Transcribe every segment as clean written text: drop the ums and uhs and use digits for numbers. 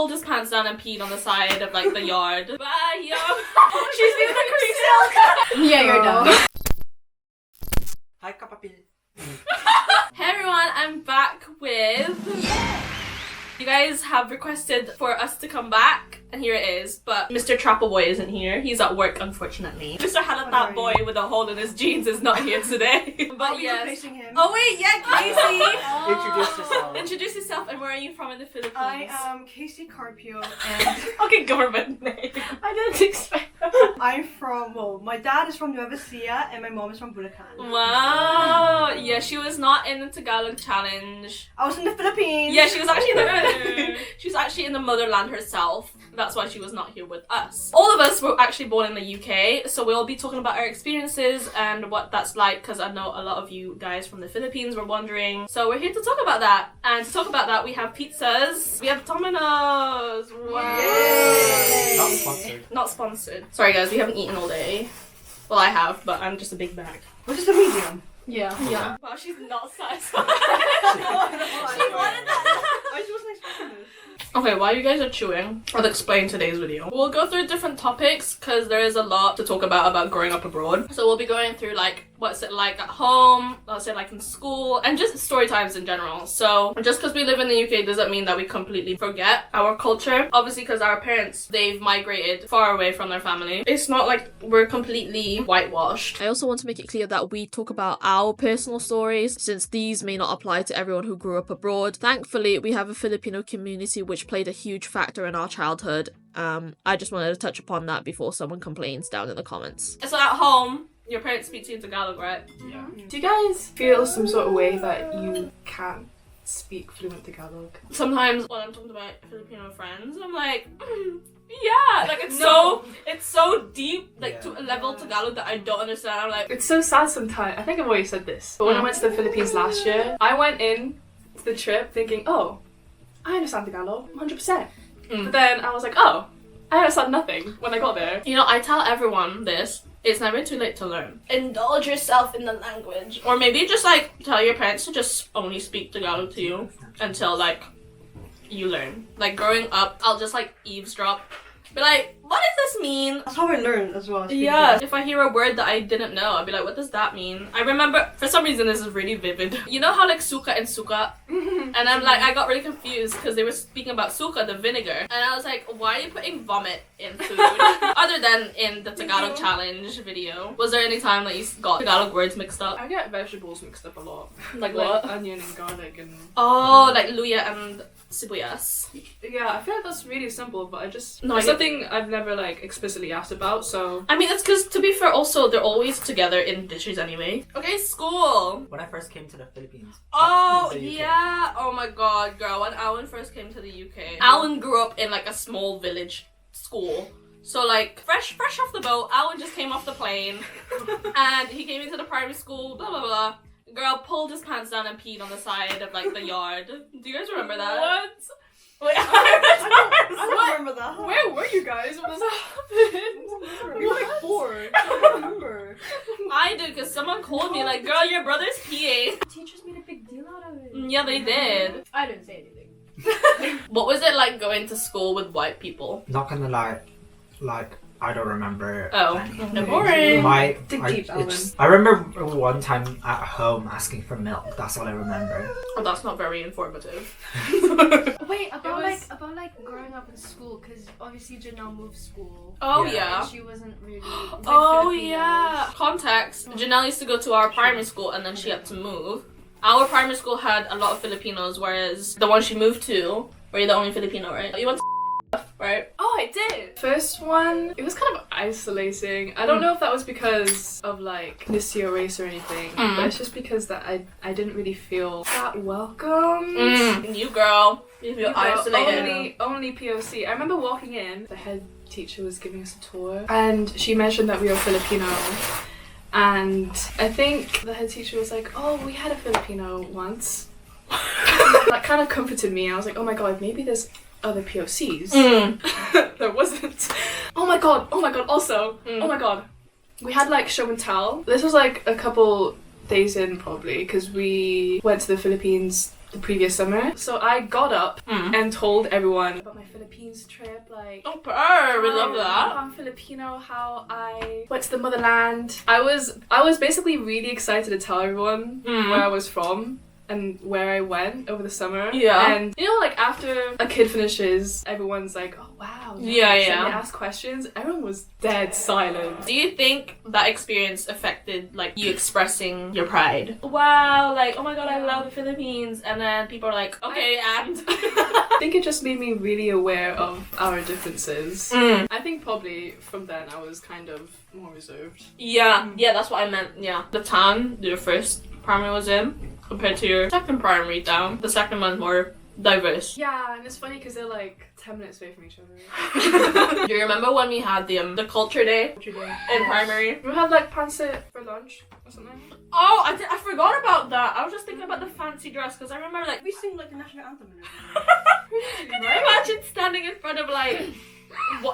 pulled his pants down and peed on the side of like the yard. Bye, yo. She's being the creep. Yeah, you're done. Hi, kapapil. Hey everyone, I'm back with... Yeah! You guys have requested for us to come back, and here it is. But Mr. Trapper Boy isn't here. He's at work, unfortunately. Mr. Halatat Boy with a hole in his jeans is not here today. But yes. Him? Oh wait, yeah, Casey! Introduce yourself. Introduce yourself, and where are you from in the Philippines? I am Casey Carpio, and Okay, government name. I didn't expect that. I'm from, well, my dad is from Nueva Ecija, and my mom is from Bulacan. Wow! Yeah, she was not in the Tagalog challenge. I was in the Philippines. Yeah, she was actually in the she was actually in the motherland herself. That's why she was not here with us. All of us were actually born in the UK, so we'll be talking about our experiences and what that's like, because I know a lot of you guys from the Philippines were wondering. So we're here to talk about that. And to talk about that, we have pizzas. We have Domino's. Wow. Yay. Not sponsored. Not sponsored. Sorry guys, we haven't eaten all day. Well, I have, but I'm just a big bag. What is the medium? Yeah. Yeah. Wow, she's not satisfied. She wanted that. I just wasn't expecting this. Okay, while you guys are chewing, I'll explain today's video. We'll go through different topics because there is a lot to talk about growing up abroad. So we'll be going through like what's it like at home, what's it like in school, and just story times in general. So just because we live in the UK doesn't mean that we completely forget our culture. Obviously, because our parents, they've migrated far away from their family. It's not like we're completely whitewashed. I also want to make it clear that we talk about our personal stories, since these may not apply to everyone who grew up abroad. Thankfully, we have a Filipino community which played a huge factor in our childhood. I just wanted to touch upon that before someone complains down in the comments. So at home, your parents speak to you in Tagalog, right? Yeah. Do you guys feel some sort of way that you can't speak fluent Tagalog? Sometimes when I'm talking to my Filipino friends, I'm like, yeah, like it's so deep, like to a level Tagalog that I don't understand. I'm like, It's so sad sometimes. I think I've always said this. But when I went to the Philippines last year, I went in to the trip thinking, oh, I understand Tagalog 100%. But then I was like, oh, I understand nothing when I got there. you know, I tell everyone this. It's never too late to learn. Indulge yourself in the language. Or maybe just like tell your parents to just only speak Tagalog to you until like you learn. Like growing up, I'll just like eavesdrop. Be like, what does this mean? That's how I learned as well. Yeah. If I hear a word that I didn't know, I'd be like, what does that mean? I remember, for some reason this is really vivid. You know how like suka and suka? And I'm like, I got really confused because they were speaking about suka, the vinegar. And I was like, why are you putting vomit in food? Other than in the Tagalog challenge video. Was there any time that you got Tagalog words mixed up? I get vegetables mixed up a lot. Like what? Onion and garlic and... Oh, like luya and sibuyas. Yeah, I feel like that's really simple, but I just... No, it's I get- something I've never like explicitly asked about, so... I mean, it's because, to be fair, also, they're always together in dishes anyway. Okay, school. When I first came to the Philippines. Oh, the UK. yeah. Oh my god, girl. When Alan first came to the UK, Alan grew up in like a small village school. So like, fresh off the boat, Alan just came off the plane. And he came into the primary school, blah, blah, blah. Girl pulled his pants down and peed on the side of like the yard. Do you guys remember that? What? Wait, I don't remember that. Where were you guys when this happened? We were like 4. I don't remember. I do, because someone called me like, girl, your brother's peeing. Teachers made a big deal out of it. Yeah, they did. I didn't say anything. What was it like going to school with white people? Not gonna lie, like I don't remember. Oh, anything. boring. Dig deep, I remember one time at home asking for milk. That's all I remember. Oh, that's not very informative. Wait, about was- like growing up in school, because obviously Janelle moved school. Oh, Yeah. yeah. And she wasn't really. with Oh, Filipinos. yeah. Context. Janelle used to go to our primary school and then she had to move. Our primary school had a lot of Filipinos, whereas the one she moved to, were you the only Filipino, right? You went to right? Oh, I did! First one, it was kind of isolating. I don't know if that was because of like ethnicity or race or anything, but it's just because that I didn't really feel that welcomed. You girl. You feel You know, isolated. only POC. I remember walking in, the head teacher was giving us a tour, and she mentioned that we were Filipino. And I think the head teacher was like, oh, we had a Filipino once. That kind of comforted me. I was like, oh my god, maybe there's other POCs. There wasn't. Oh my god, also, oh my god. We had like show and tell. This was like a couple days in probably, because we went to the Philippines the previous summer. So I got up and told everyone about my Philippines trip, like Oh, we love that. how I'm Filipino, how I went to the motherland. I was basically really excited to tell everyone where I was from and where I went over the summer. Yeah. And you know, like after a kid finishes, everyone's like, oh wow. Yeah, nice. yeah. And they ask questions. Everyone was dead silent. Do you think that experience affected like you expressing your pride? Wow, like oh my god, I love the Philippines, and then people are like, okay, and I think it just made me really aware of our differences. I think probably from then I was kind of more reserved. yeah, that's what I meant. Yeah, the town your first primary was in compared to your second primary town, the second one's more diverse. Yeah, and it's funny because they're like 10 minutes away from each other. Do you remember when we had the culture day in primary? We had like pancit for lunch or something. Oh, I forgot about that. I was just thinking about the fancy dress because I remember like We sing like the national anthem and everything. can you imagine standing in front of like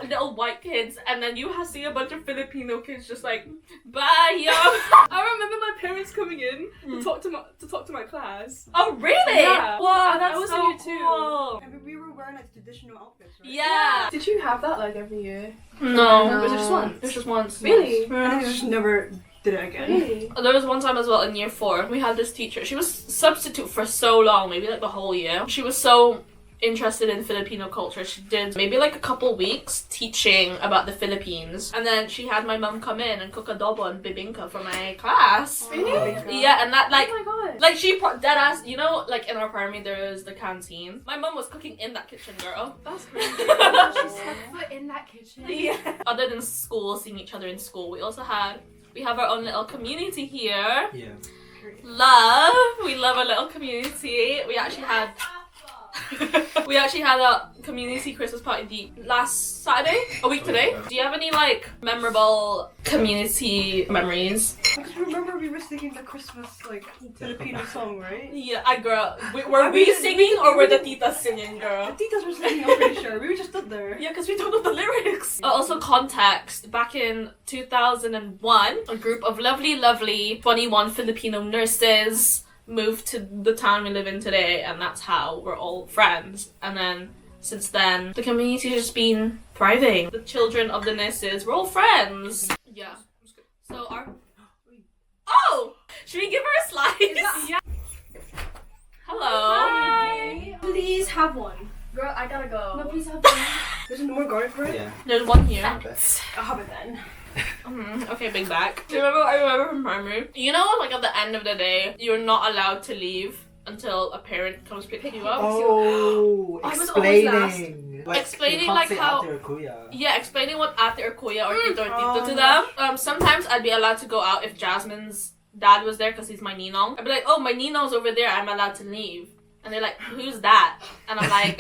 little white kids and then you see a bunch of Filipino kids just like bye yo. I remember my parents coming in to talk to my class. Oh really? Yeah. Wow, I that's was so in here too. cool. And we were wearing like traditional outfits, right? Yeah. Did you have that like every year? No. Was it just once? It was just once. Really? And then we just never did it again. Really? There was one time as well in year 4. We had this teacher. She was substitute for so long, maybe like the whole year. She was so interested in Filipino culture. She did maybe like a couple weeks teaching about the Philippines, and then she had my mum come in and cook adobo and bibingka for my class. Really? Yeah, and that like Oh my god. like she dead ass, you know, like in our primary there is the canteen. My mum was cooking in that kitchen, girl. That's crazy. She set foot in that kitchen. Yeah. Other than school, seeing each other in school, we have our own little community here. Yeah. We love a little community. We actually had a community Christmas party last Saturday, a week today. Do you have any like memorable community memories? I just remember we were singing the Christmas like Filipino song, right? Yeah, were we singing or were the titas singing, The girl? titas were singing, I'm pretty sure. We were just stood there. Yeah, because we don't know the lyrics. Also, context. Back in 2001, a group of lovely 21 Filipino nurses moved to the town we live in today, and that's how we're all friends. And then since then, the community has just been thriving. The children of the nurses, we're all friends. Yeah. So Oh! Should we give her a slice? Yeah. Hello. Hi. Please have one. Girl, I gotta go. No, please have There's no more garlic bread? Yeah. There's one here. I'll have it then. Okay, big back. Do you remember what I remember from primary? You know, like at the end of the day, you're not allowed to leave until a parent comes pick you up. Oh, I was always explaining. Explaining, you can't like, say how- ate or kuya. Yeah, explaining what ate or kuya or tito or tito to them. Sometimes I'd be allowed to go out if Jasmine's dad was there because he's my ninong. I'd be like, oh, my ninong's over there, I'm allowed to leave. And they're like, who's that? And I'm like,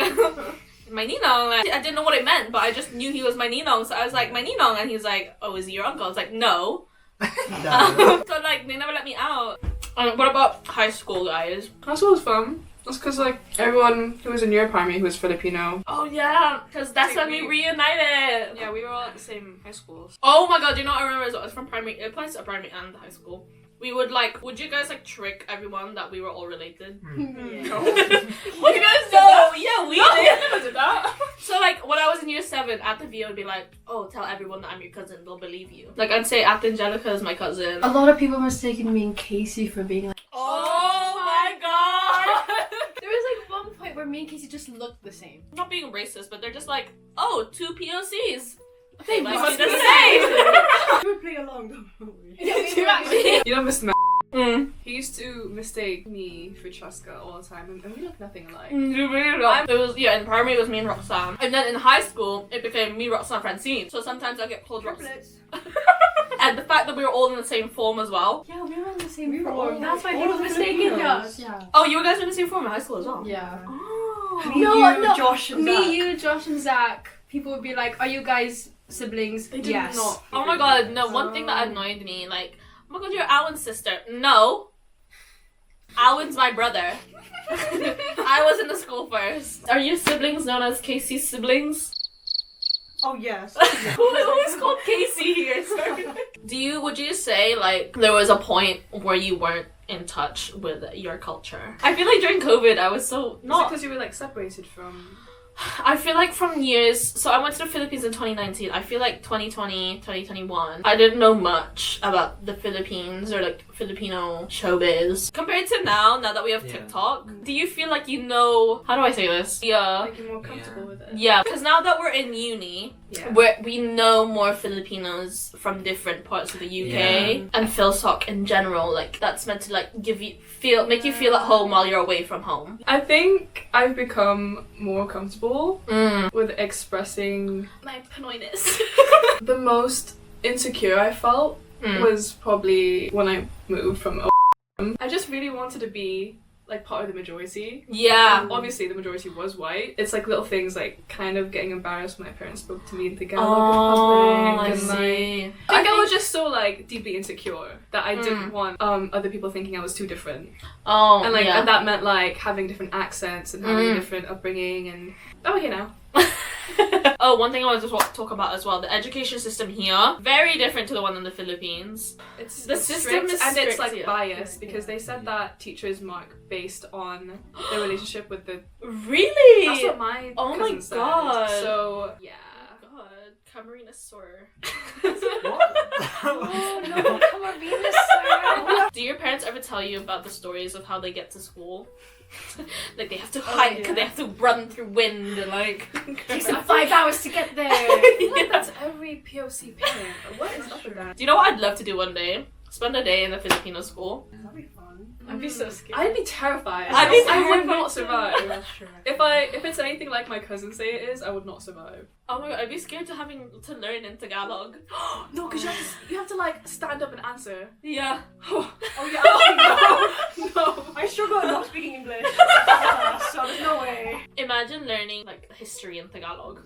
my ninong. Like, I didn't know what it meant, but I just knew he was my ninong. So I was like, my ninong. And he's like, oh, is he your uncle? I was like, no. No. So like, they never let me out. What about high school, guys? High school was fun. That's because like everyone who was in your primary who was Filipino. Oh yeah, because that's when we reunited. Yeah, we were all at the same high schools. Oh my god, do you know what I remember as well? It's from primary. It applies to primary and high school. We would would you guys trick everyone that we were all related? Yeah. What you guys know? Yeah, we did. I never did that. So when I was in year 7, at the V, I would be like, oh, tell everyone that I'm your cousin. They'll believe you. Like I'd say Aunt Angelica is my cousin. A lot of people mistaken me and Casey for being like. Oh my god! There was like one point where me and Casey just looked the same. Not being racist, but they're just like, oh, 2 POCs. They must must be be the the same. We would play along, don't we? You know Mr. Mm. He used to mistake me for Cheska all the time, and we look nothing alike. It was in primary it was me and Roxanne, and then in high school it became me, Roxanne, Francine. So sometimes I get called Roxanne, Triplets. and the fact that we were all in the same form as well. Yeah, we were on the same We were floor. all- That's why all people of the mistaken Filipinos. us. Yeah. Oh, you guys were in the same form in high school as well. Yeah. Oh. Me, you, Josh, and Zach. you, Josh, and Zach. People would be like, "Are you guys siblings?" They did Yes. not. Oh my god, no. One thing that annoyed me, like, oh my god, you're Alan's sister. No. Alan's my brother. I was in the school first. Are your siblings known as Casey's siblings? Oh yes. Who is called Casey here? Sorry. Would you say there was a point where you weren't in touch with your culture. I feel like during COVID, I was so not because you were like separated from. I feel like from years, so I went to the Philippines in 2019. I feel like 2020, 2021, I didn't know much about the Philippines or like Filipino showbiz. Compared to now that we have TikTok, do you feel like you know, how do I say this? Yeah. Like you're more comfortable with it. Yeah, because now that we're in uni, we know more Filipinos from different parts of the UK and Philsoc in general. Like that's meant to like make you feel at home while you're away from home. I think I've become more comfortable with expressing My Pinoyness. the most insecure I felt was probably when I moved from I just really wanted to be like part of the majority. Yeah. Obviously the majority was white. It's like little things like kind of getting embarrassed when my parents spoke to me in Tagalog in public. I think I was just so like deeply insecure that I didn't want other people thinking I was too different. Oh, And like and that meant like having different accents and having a different upbringing and okay now. Oh, one thing I wanted to talk about as well, the education system here, very different to the one in the Philippines. It's The system strict is and it's strict, like biased because they said that teachers mark based on their relationship with the. Really? That's what my cousin said. God. So yeah. God, Camarina sore. Do your parents ever tell you about the stories of how they get to school? Like they have to hike, they have to run through wind and like Takes them 5 hours to get there. Like, that's every POC parent. What is up with that? Do you know what I'd love to do one day? Spend a day in a Filipino school. That'd be fun. I'd be so scared. I'd be terrified. I'd be I would terrified not too. survive. Sure. If it's anything like my cousins say it is, I would not survive. Oh my god, I'd be scared to learn in Tagalog. No, because you have to like stand up and answer. Yeah. Oh yeah. No. I struggle with not speaking English. So there's no way. Imagine learning like history in Tagalog.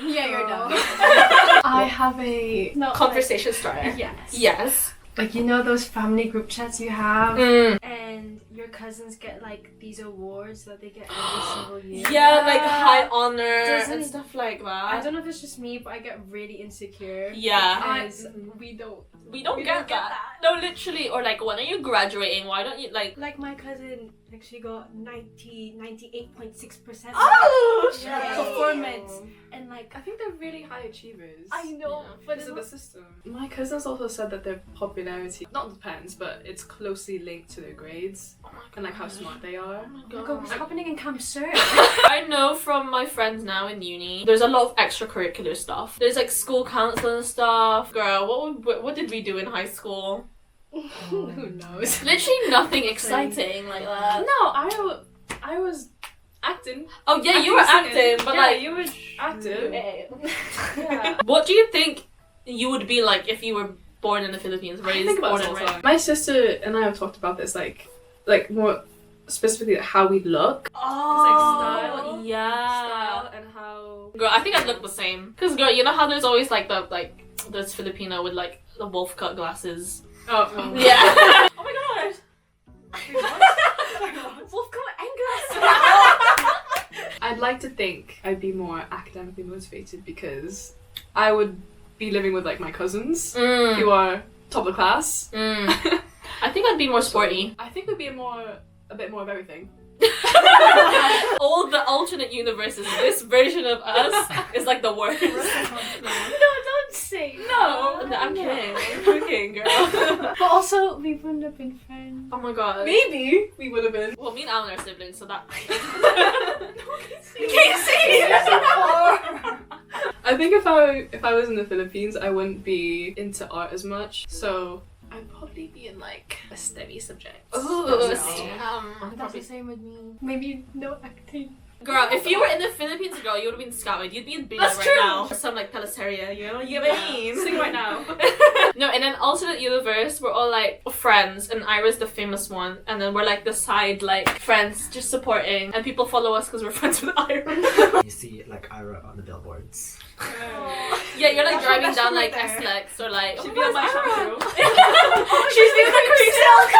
Yeah, you're done. I have a Conversation starter. Yes. Yes. Like, you know those family group chats you have? Mm. And your cousins get like these awards that they get every single year. Yeah, like high honor and Doesn't- stuff like that. I don't know if it's just me, but I get really insecure. Yeah. Because we don't. We don't We get don't get that. No, literally. Or like, when are you graduating? Why don't you like? Like my cousin, like she got 98.6%. Oh, Yeah. shit. Performance. And like, I think they're really high achievers. I know, Yeah. but Because it's of the system. My cousins also said that their popularity not depends, but it's closely linked to their grades and like how smart they are. Oh my God, god. what's happening in Camp Sir? I know from my friends now in uni, there's a lot of extracurricular stuff. There's like school council and stuff. Girl, what did we do in high school? Who knows? Literally nothing exciting like that. No, I was acting. Oh yeah, you were Singing. acting, but yeah, like, you were active. Yeah. what do you think you would be like if you were born in the Philippines, I raised, think about born this and all the raised? time. My sister and I have talked about this, like more specifically how we look. Oh, style. yeah. Style and how. Girl, I think I'd look the same. Cause girl, you know how there's always like there's Filipino with like the wolf cut glasses. Oh. Yeah. Oh my god. Wolf cut and glasses. I'd like to think I'd be more academically motivated because I would be living with like my cousins who are top of the class. I think I'd be more sporty. I think we'd be a bit more of everything. All the alternate universes, this version of us is like the worst. No, don't say. No, I'm kidding. I'm kidding, girl. But also, we wouldn't have been friends. Oh my god. Maybe we would have been. Well, me and Alan are siblings, so that. I think if I was in the Philippines, I wouldn't be into art as much. So I'd probably be in like a STEMmy subject. Ooh, That's the same with me. Maybe no acting. Girl, if you were in the Philippines, girl, you would have been scouted. You'd be in Bina That's right true. now. Or some like Pelisteria, you know? You know what I mean? Sing right now. No, in an alternate universe, we're all like friends, and Ira's the famous one, and then we're like the side like friends, just supporting, and people follow us because we're friends with Ira. You see like Ira on the billboards. Yeah, you're like That's my driving best down friend like right there. SLEX or like. She'd be on my shampoo. She's doing the cream silk.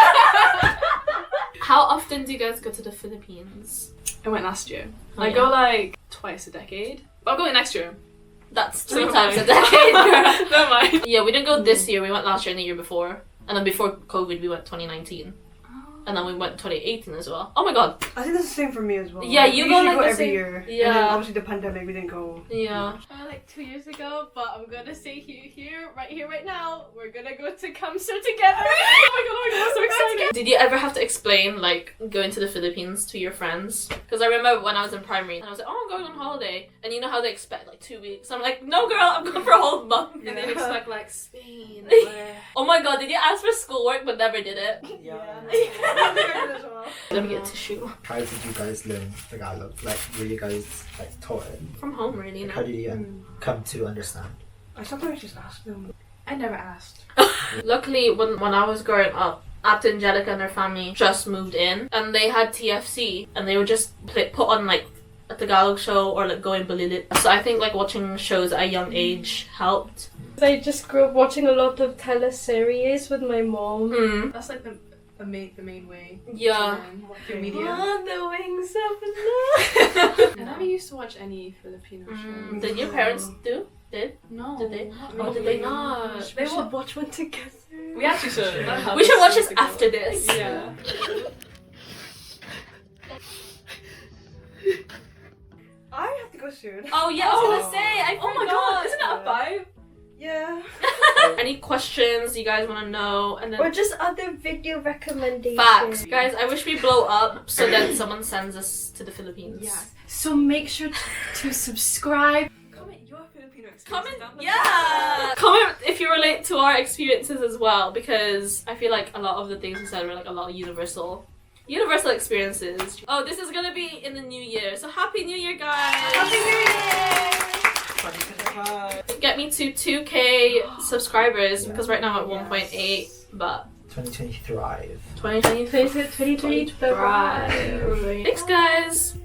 How often do you guys go to the Philippines? I went last year. Oh, I yeah. go like twice a decade. But I'm going next year. That's 3 Never times a mind. decade, girl. Never mind. Yeah, we didn't go this year. We went last year and the year before. And then before COVID, we went 2019. And then we went 2018 as well. Oh my god. I think that's the same for me as well. Yeah, you we go usually like the every same- year. Yeah. And then obviously the pandemic, we didn't go. Yeah. Like 2 years ago, but I'm gonna say here, right now, we're gonna go to Kamsa together. Oh my god, I'm so excited. Did you ever have to explain, like, going to the Philippines to your friends? Because I remember when I was in primary, and I was like, oh, I'm going on holiday. And you know how they expect, like, 2 weeks? I'm like, no, girl, I'm going for a whole month. And they expect like Spain. Oh my god, did you ask for schoolwork but never did it? Yeah. Let me get tissue. How did you guys learn Tagalog? Like, were you guys like taught it? From home, really, How no? did you come to understand? I sometimes just ask them. I never asked. Luckily, when I was growing up, Ate Angelica and their family just moved in, and they had TFC, and they would just put on, like, a Tagalog show or, like, going Balilit. So I think, like, watching shows at a young age helped. I just grew up watching a lot of teleseries with my mom. That's like the main way. Yeah. Through media. On the wings of love. I never used to watch any Filipino shows. Did your parents do? No. Did they? not Oh, did really. they not? We should watch one together. We actually should. We should watch this after this. Yeah. I have to go soon. Oh yeah, I was gonna say. I forgot. Oh my god, isn't that a 5? Yeah. Any questions you guys want to know? And then Or just other video recommendations. facts, guys. I wish we blow up so then someone sends us to the Philippines. Yeah. So make sure to subscribe. Comment your Filipino experience Comment, down below. yeah. Comment if you relate to our experiences as well, because I feel like a lot of the things we said were like a lot of universal experiences. Oh, this is gonna be in the new year, so happy New Year, guys! Happy New Year! Get me to 2K subscribers because right now I'm at 1.8, but 2020 thrive. 2020 2023 Thanks, guys.